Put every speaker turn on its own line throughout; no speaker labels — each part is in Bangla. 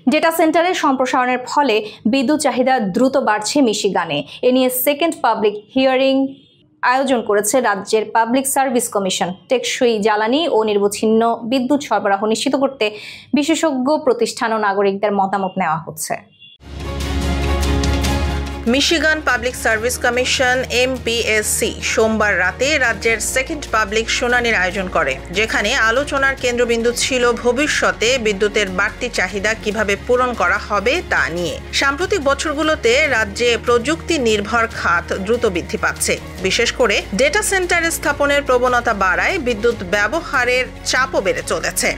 ডেটা সেন্টারের সম্প্রসারণের ফলে বিদ্যুৎ চাহিদা দ্রুত বাড়ছে মিশিগানে। এ নিয়ে সেকেন্ড পাবলিক হিয়ারিং আয়োজন করেছে রাজ্যের পাবলিক সার্ভিস কমিশন। টেকসই জ্বালানি ও নিরবচ্ছিন্ন বিদ্যুৎ সরবরাহ নিশ্চিত করতে বিশেষজ্ঞ প্রতিষ্ঠান ও নাগরিকদের মতামত নেওয়া হচ্ছে।
মিশিগান পাবলিক সার্ভিস কমিশন এমপিএসসি সোমবার রাতে রাজ্যের সেকেন্ড পাবলিক শুনানির আয়োজন করে, যেখানে আলোচনার কেন্দ্রবিন্দু ছিল ভবিষ্যতে বিদ্যুতের বাড়তি চাহিদা কিভাবে পূরণ করা হবে তা নিয়ে। সাম্প্রতিক বছরগুলোতে রাজ্যে প্রযুক্তি নির্ভর খাত দ্রুত বৃদ্ধি পাচ্ছে। বিশেষ করে ডেটা সেন্টার স্থাপনের প্রবণতা বাড়ায় বিদ্যুৎ ব্যবহারের চাপও বেড়ে চলেছে।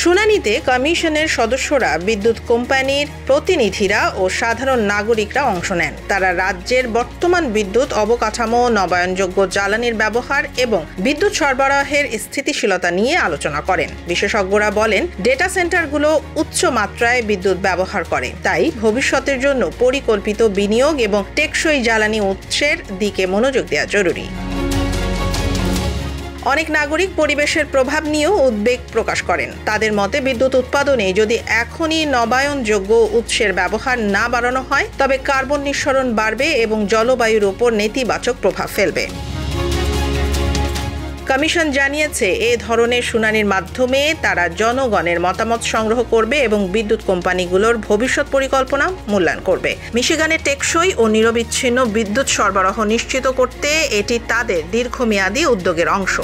শুনানিতে কমিশনের সদস্যরা, বিদ্যুৎ কোম্পানির প্রতিনিধিরা ও সাধারণ নাগরিকরা অংশ নেন। তারা রাজ্যের বর্তমান বিদ্যুৎ অবকাঠামো, নবায়নযোগ্য জ্বালানির ব্যবহার এবং বিদ্যুৎ সরবরাহের স্থিতিশীলতা নিয়ে আলোচনা করেন। বিশেষজ্ঞরা বলেন, ডেটা সেন্টারগুলো উচ্চ মাত্রায় বিদ্যুৎ ব্যবহার করে, তাই ভবিষ্যতের জন্য পরিকল্পিত বিনিয়োগ এবং টেকসই জ্বালানি উৎসের দিকে মনোযোগ দেওয়া জরুরি। অনেক নাগরিক পরিবেশের প্রভাব নিয়েও উদ্বেগ প্রকাশ করেন। তাদের মতে, বিদ্যুৎ উৎপাদনে যদি এখনই নবায়নযোগ্য উৎসের ব্যবহার না বাড়ানো হয়, তবে কার্বন নিঃসরণ বাড়বে এবং জলবায়ুর উপর নেতিবাচক প্রভাব ফেলবে। কমিশন জানিয়েছে, এ ধরনের শুনানির মাধ্যমে তারা জনগণের মতামত সংগ্রহ করবে এবং বিদ্যুৎ কোম্পানিগুলোর ভবিষ্যৎ পরিকল্পনা মূল্যায়ন করবে। মিশিগানে টেকসই ও নিরবিচ্ছিন্ন বিদ্যুৎ সরবরাহ নিশ্চিত করতে এটি তাদের দীর্ঘমেয়াদী উদ্যোগের অংশ।